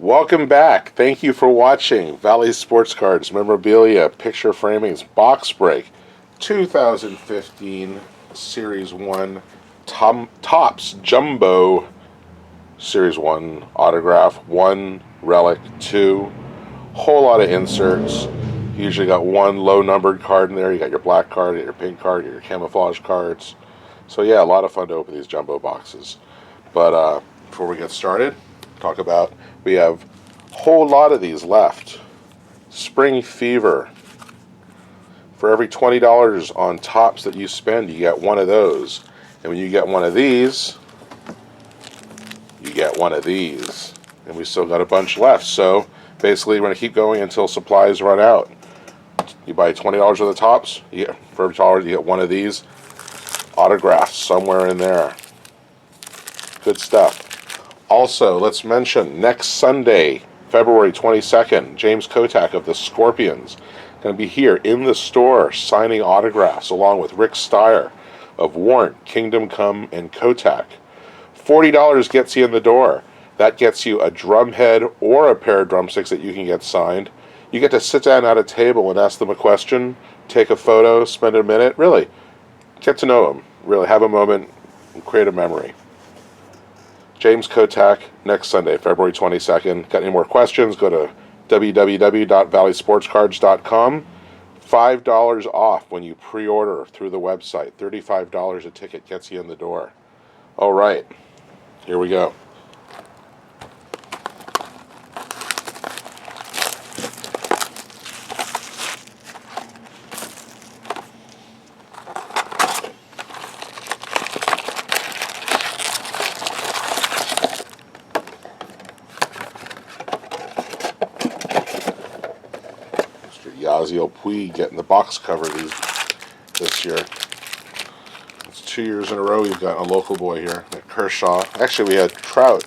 Welcome back. Thank you for watching Valley Sports Cards, Memorabilia, Picture Framings, Box Break, 2015 Series 1 Topps Jumbo Series 1 Autograph, 1 Relic, 2. Whole lot of inserts. You usually got one low-numbered card in there. You got your black card, you got your pink card, you got your camouflage cards. So yeah, a lot of fun to open these jumbo boxes. But before we get started, we have a whole lot of these left. Spring Fever. For every $20 on Topps that you spend, you get one of those. And when you get one of these, you get one of these. And we still got a bunch left. So basically, we're going to keep going until supplies run out. You buy $20 worth of Topps, for every $1 you get one of these autographs somewhere in there. Good stuff. Also, let's mention next Sunday, February 22nd, James Kotak of the Scorpions going to be here in the store signing autographs along with Rick Steyer of Warrant, Kingdom Come, and Kotak. $40 gets you in the door. That gets you a drum head or a pair of drumsticks that you can get signed. You get to sit down at a table and ask them a question, take a photo, spend a minute, really get to know them, really have a moment, and create a memory. James Kotak, next Sunday, February 22nd. Got any more questions, go to www.valleysportscards.com. $5 off when you pre-order through the website. $35 a ticket gets you in the door. All right, here we go. Yasiel Puig getting the box cover this year. It's 2 years in a row we've got a local boy here. Kershaw. Actually, we had Trout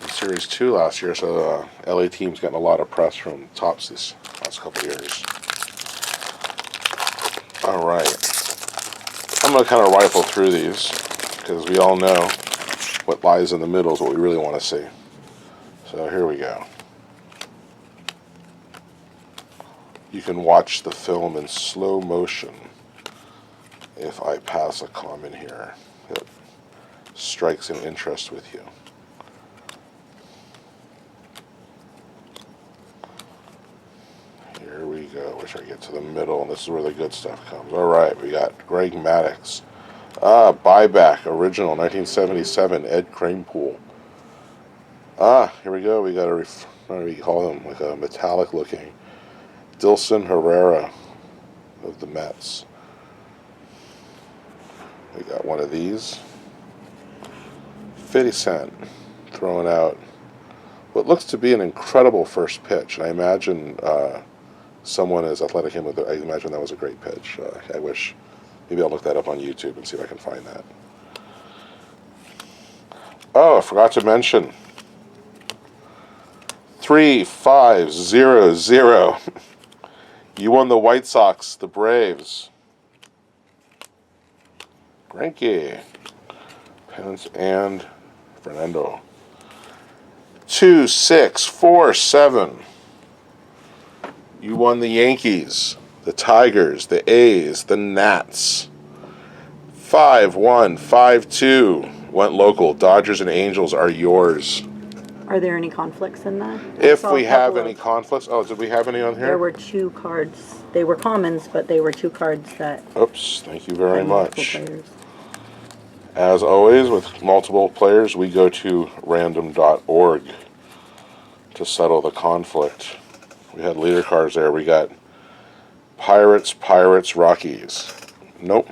in Series 2 last year, so the LA team's getting a lot of press from Topps these last couple of years. All right. I'm going to kind of rifle through these because we all know what lies in the middle is what we really want to see. So here we go. You can watch the film in slow motion if I pass a comment here that strikes an interest with you. Here we go. Wish I get to the middle, and this is where the good stuff comes. All right, we got Greg Maddux. Buyback, original, 1977, Ed Kranepool. Here we go. We got what do we call them? Like a metallic looking Dilson Herrera of the Mets. We got one of these. 50 Cent throwing out what looks to be an incredible first pitch. And I imagine someone as athletic as him, I imagine that was a great pitch. I wish, maybe I'll look that up on YouTube and see if I can find that. Oh, I forgot to mention 3500. You won the White Sox, the Braves. Greinke, Pence, and Fernando. 2647. You won the Yankees, the Tigers, the A's, the Nats. 5152. Went local. Dodgers and Angels are yours. Are there any conflicts in that? If we have any conflicts. Oh, did we have any on here? There were 2 cards. They were commons, but they were 2 cards that... Oops, thank you very much. Players. As always, with multiple players, we go to random.org to settle the conflict. We had leader cards there. We got Pirates, Rockies. Nope.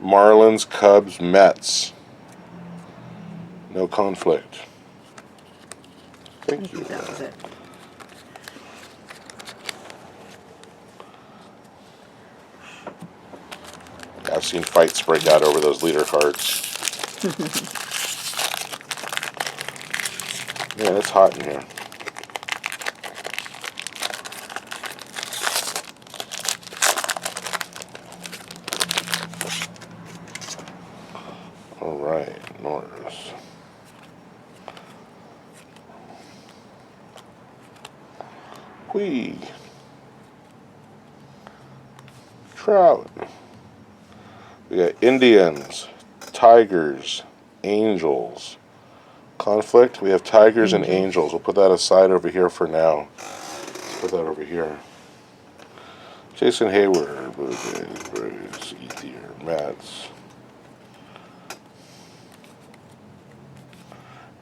Marlins, Cubs, Mets. No conflict. Thank you. That was it. I've seen fights break out over those leader cards. Man, it's hot in here. All right, Norris. Puig. Trout. We got Indians, Tigers, Angels. Conflict, we have Tigers and Angels. We'll put that aside over here for now. Let's put that over here. Jason Hayward, Blue Jays, Braves, Ethier, Mets.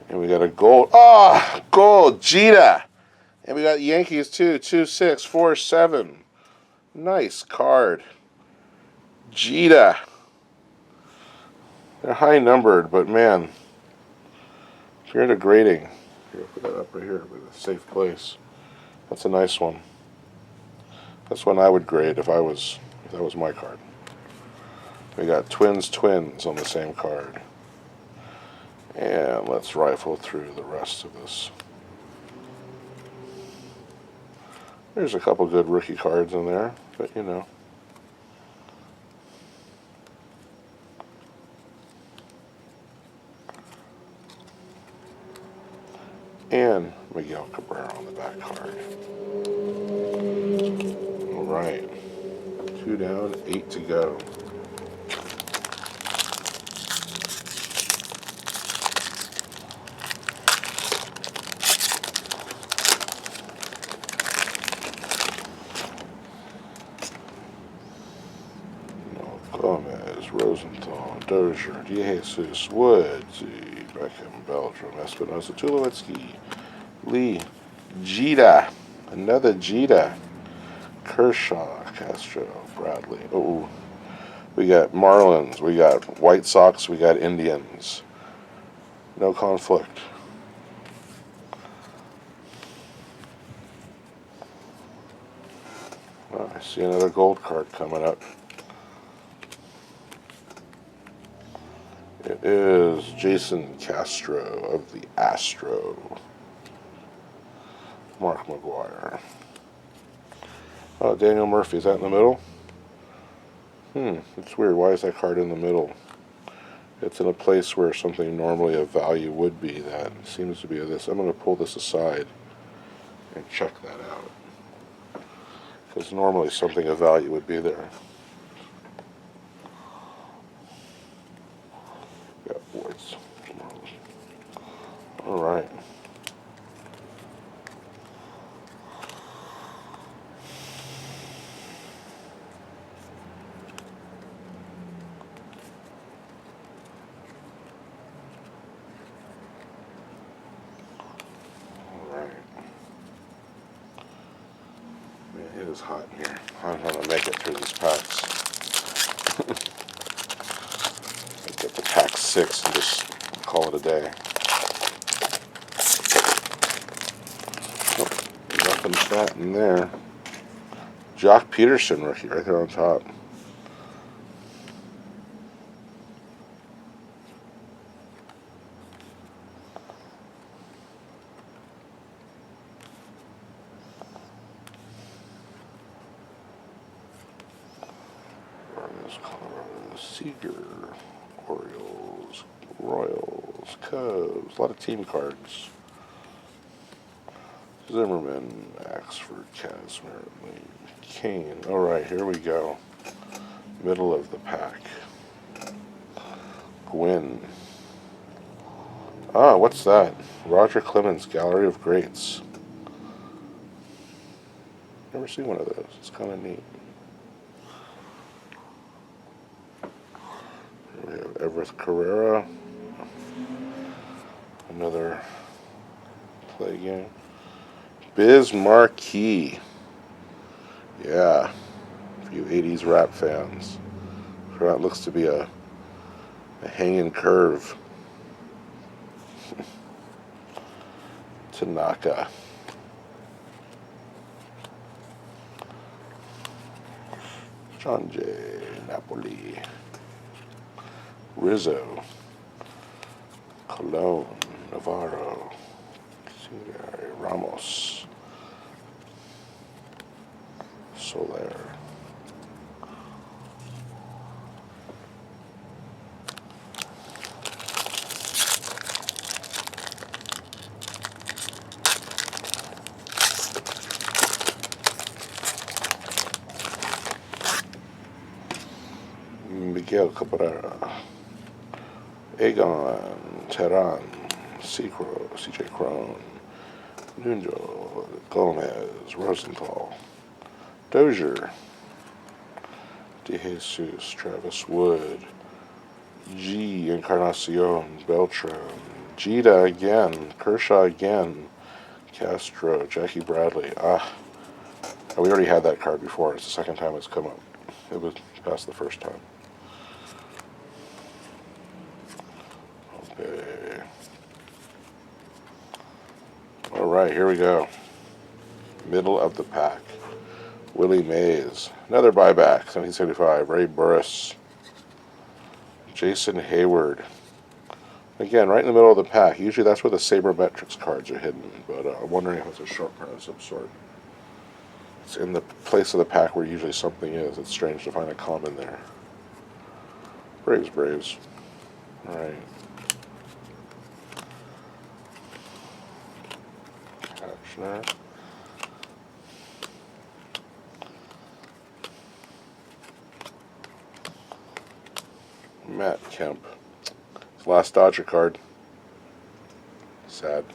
And we got a gold. Ah, gold, Jeter. And we got Yankees too, 2-6-4-7. Nice card. Jeter. They're high numbered, but man, if you're into grading, here, put that up right here, a safe place. That's a nice one. That's one I would grade if that was my card. We got twins on the same card. And let's rifle through the rest of this. There's a couple good rookie cards in there, but you know. And Miguel Cabrera on the back card. All right. 2 down, 8 to go. Gomez, Rosenthal, Dozier, DeJesus, Woods, Beckham, Beltram, Espinosa, Tulowitzki, Lee, Jeter, another Jeter, Kershaw, Castro, Bradley. Oh, we got Marlins, we got White Sox, we got Indians. No conflict. Oh, I see another gold card coming up. It is Jason Castro of the Astro. Mark McGuire. Oh, Daniel Murphy. Is that in the middle? It's weird. Why is that card in the middle? It's in a place where something normally of value would be. That seems to be this. I'm going to pull this aside and check that out. Because normally something of value would be there. Got Woods. All right. It is hot in here. I don't want to make it through these packs. Get the pack 6 and just call it a day. Oh, nothing fat in there. Jock Peterson rookie right there on top. Colorado, Seager, Orioles, Royals, Cubs, a lot of team cards. Zimmerman, Axford, Kazmir, Kane. All right, here we go. Middle of the pack. Gwynn. Ah, what's that? Roger Clemens, Gallery of Greats. Never seen one of those. It's kind of neat. We have Everett Carrera. Another play game. Biz Marquee. Yeah. For you 80s rap fans. That looks to be a hanging curve. Tanaka. John J. Napoli. Rizzo. Colon. Navarro. Ramos. Soler. Miguel Cabrera, Aegon, Terran, CJ Crone, Nuno, Gomez, Rosenthal, Dozier, De Jesus, Travis Wood, G. Encarnacion, Beltran, Jeter again, Kershaw again, Castro, Jackie Bradley. We already had that card before. It's the second time it's come up. It was past the first time. Okay. All right, here we go. Middle of the pack. Willie Mays. Another buyback, 1775. Ray Burris. Jason Hayward. Again, right in the middle of the pack. Usually that's where the sabermetrics cards are hidden, but I'm wondering if it's a short print of some sort. It's in the place of the pack where usually something is. It's strange to find a common there. Braves. All right. Actioner. Matt Kemp. His last Dodger card. Sad.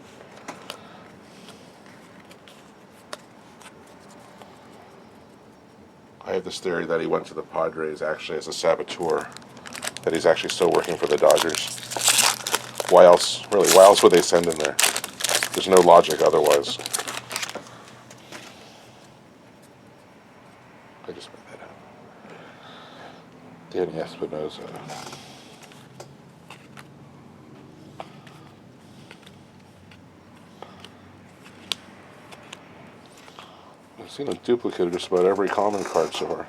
I have this theory that he went to the Padres actually as a saboteur. That he's actually still working for the Dodgers. Why else? Really, why else would they send him there? There's no logic otherwise. I just made that up. Danny Espinosa. I've seen a duplicate of just about every common card so far.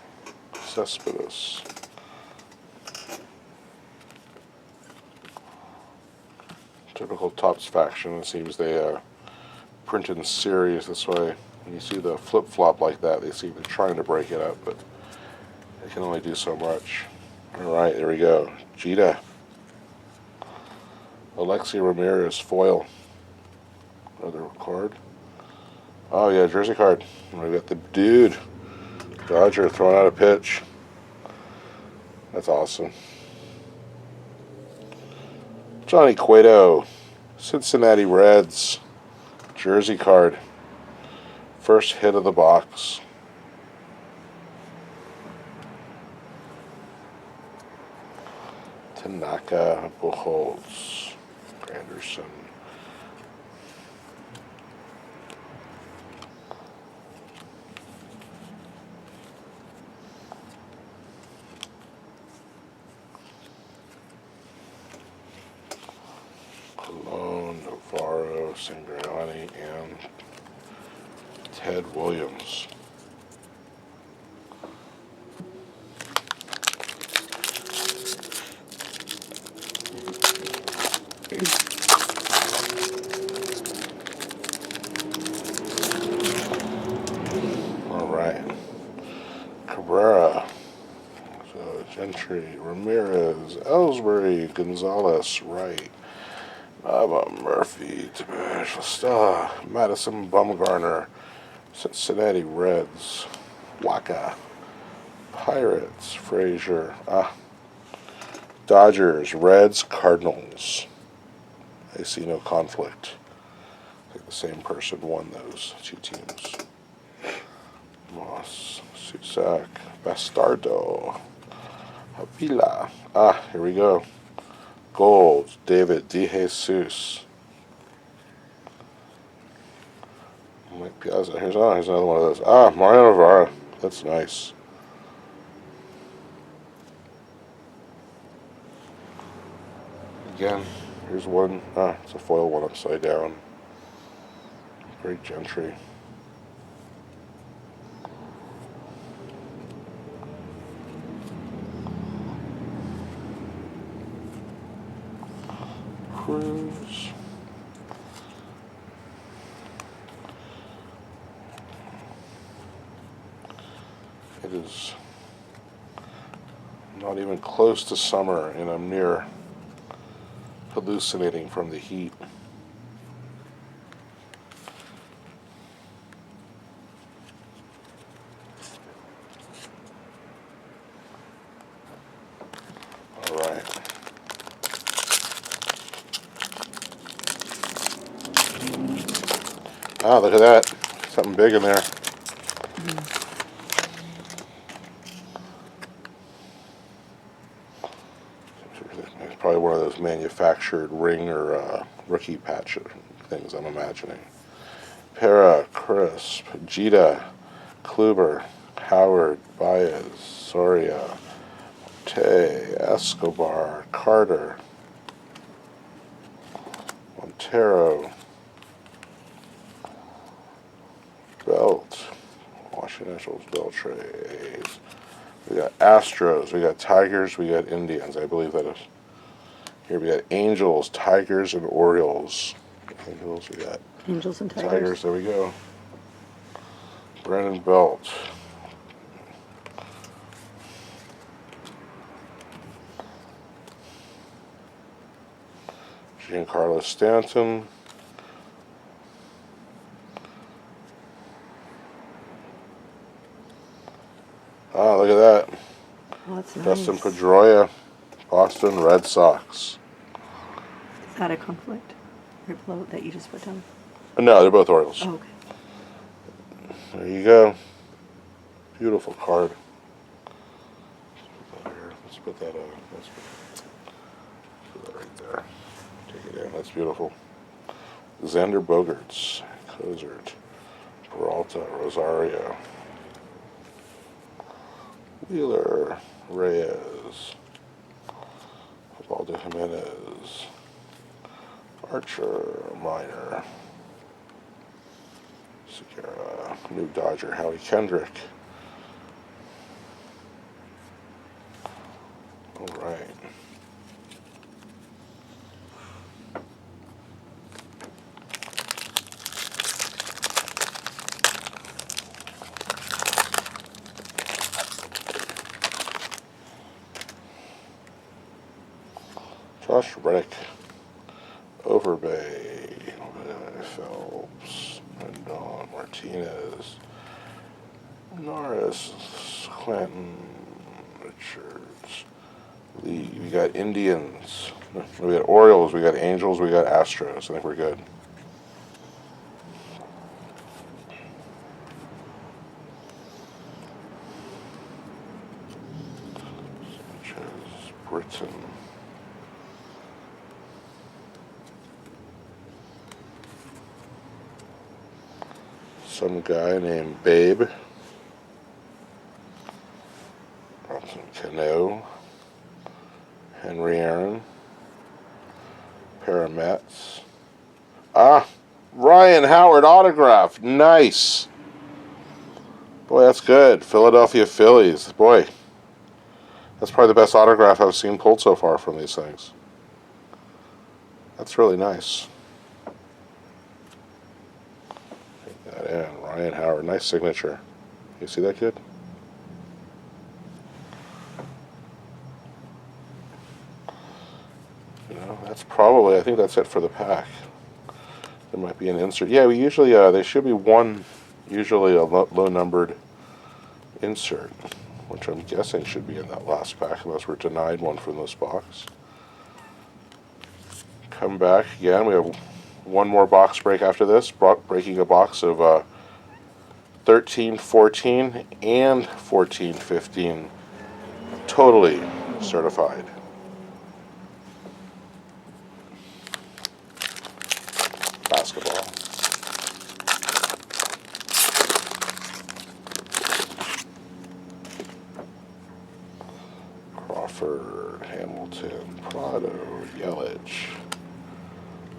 Cespedes. Typical Topps faction. It seems they print in series. That's why when you see the flip-flop like that, they seem to be trying to break it up, but they can only do so much. Alright, there we go. Jeter. Alexi Ramirez, foil. Another card. Oh yeah, jersey card. We got the dude. Dodger throwing out a pitch. That's awesome. Johnny Cueto. Cincinnati Reds. Jersey card. First hit of the box. Tanaka, Buchholz, Anderson. Colon, Navarro, Sangrani, and Ted Williams. All right. Cabrera. So Gentry, Ramirez, Ellsbury, Gonzalez, Wright, Baba Murphy, Stella, Madison Bumgarner, Cincinnati Reds, Waka, Pirates, Frazier, Dodgers, Reds, Cardinals. I see no conflict. I think the same person won those two teams. Moss, Susak, Bastardo, Avila. Here we go. Gold, David De Jesus. Mike Piazza. Here's another one of those. Mariano Rivera. That's nice. Again, here's one. It's a foil one upside down. Great Gentry. Cruz. It is not even close to summer, and I'm near hallucinating from the heat. Oh, look at that. Something big in there. It's probably one of those manufactured ring or rookie patch things, I'm imagining. Para, Crisp, Jita, Kluber, Howard, Baez, Soria, Tay, Escobar, Carter, Montero, Belt, Washington Nationals, Beltres. We got Astros, we got Tigers, we got Indians. I believe that is. Here we got Angels, Tigers, and Orioles. Angels, we got Angels and Tigers. Tigers, there we go. Brennan Belt. Giancarlo Stanton. Ah, look at that. Oh, that's nice. Dustin Pedroia, Boston Red Sox. Is that a conflict? Your float that you just put down? No, they're both Orioles. Oh, okay. There you go. Beautiful card. Let's put that let's put that right there. Take it in. That's beautiful. Xander Bogaerts, Cozart, Peralta, Rosario, Wheeler, Reyes, Valdo Jimenez, Archer, Minor, Segura, new Dodger, Howie Kendrick. All right. Josh Reddick, Overbay, Phelps, Rendon, Martinez, Norris, Clanton, Richards, Lee. We got Indians, we got Orioles, we got Angels, we got Astros. I think we're good. Sanchez, Britton. Some guy named Babe. Robinson Cano. Henry Aaron. Paramets. Ah, Ryan Howard autograph. Nice. Boy, that's good. Philadelphia Phillies. Boy, that's probably the best autograph I've seen pulled so far from these things. That's really nice. And Ryan Howard, nice signature. You see that, kid? You know, that's probably, I think that's it for the pack. There might be an insert. Yeah, we usually, they should be one, usually a low-numbered insert, which I'm guessing should be in that last pack, unless we're denied one from this box. Come back again. We have one more box break after this, breaking a box of 13, 14, and 14, 15. Totally certified. Basketball. Crawford, Hamilton, Prado, Yelich,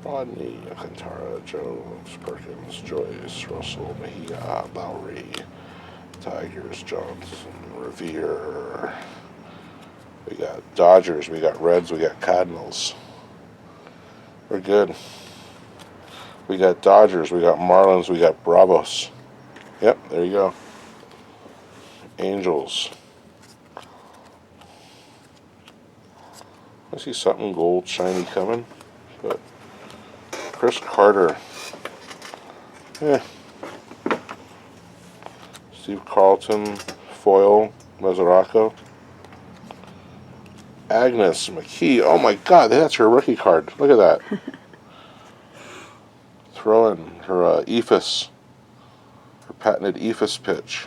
Rodney, Alcantara, Jones, Perkins, Joyce, Russell, Mejia, Lowry, Tigers, Johnson, Revere. We got Dodgers, we got Reds, we got Cardinals. We're good. We got Dodgers, we got Marlins, we got Bravos. Yep, there you go. Angels. I see something gold shiny coming, but Chris Carter. Steve Carlton, foil, Mesoraco. Agnes McKee. Oh my God, that's her rookie card. Look at that. throwing her ephus, her patented ephus pitch.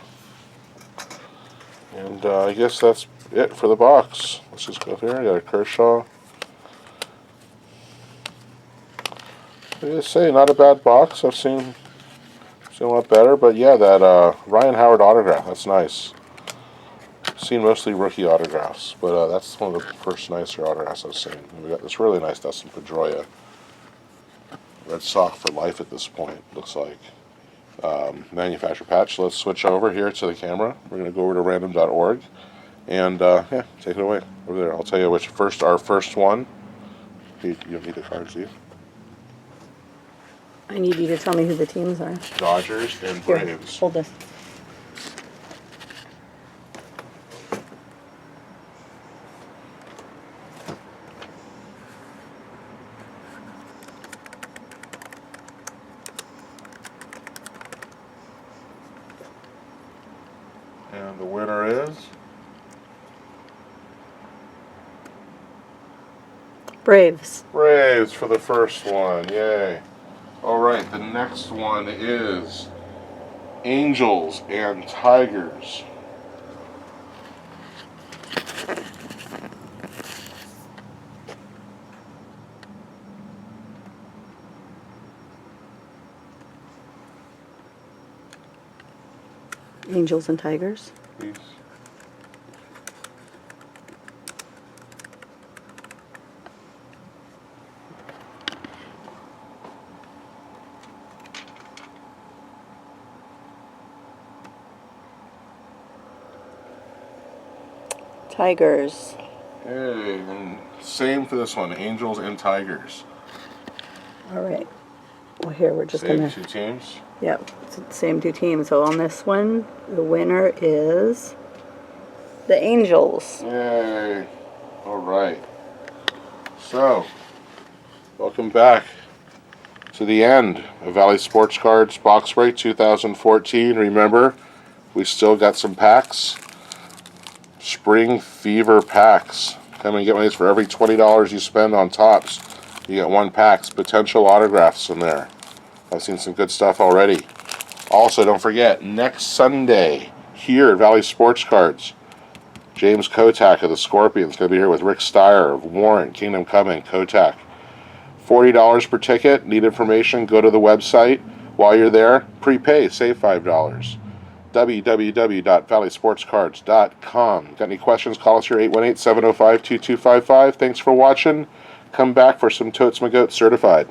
And I guess that's it for the box. Let's just go through. I got a Kershaw. I gotta say, not a bad box. I've seen a lot better, but yeah, that Ryan Howard autograph, that's nice. I've seen mostly rookie autographs, but that's one of the first nicer autographs I've seen. And we got this really nice Dustin Pedroia. Red Sox for life at this point, looks like. Manufacturer patch. Let's switch over here to the camera. We're going to go over to random.org and yeah, take it away over there. I'll tell you which our first one. You don't need the cards, do you? I need you to tell me who the teams are. Dodgers and Here, Braves. hold this. And the winner is Braves. Braves for the first one. Yay. All right, the next one is Angels and Tigers. Angels and Tigers. Please. Tigers. Hey, and same for this one, Angels and Tigers. All right. Well, here we're just Same gonna. two teams. Yep, it's the same two teams. So on this one, the winner is the Angels. Yay. All right. So, welcome back to the end of Valley Sports Cards Box Break 2014. Remember, we still got some packs. Spring Fever packs. Come and get one of these for every $20 you spend on Topps. You get one pack's potential autographs in there. I've seen some good stuff already. Also, don't forget, next Sunday, here at Valley Sports Cards, James Kotak of the Scorpions going to be here with Rick Steyer of Warren, Kingdom Coming, Kotak. $40 per ticket. Need information? Go to the website. While you're there, prepay. Save $5. www.valleysportscards.com. Got any questions? Call us here, 818-705-2255. Thanks for watching. Come back for some Totes My Goat certified.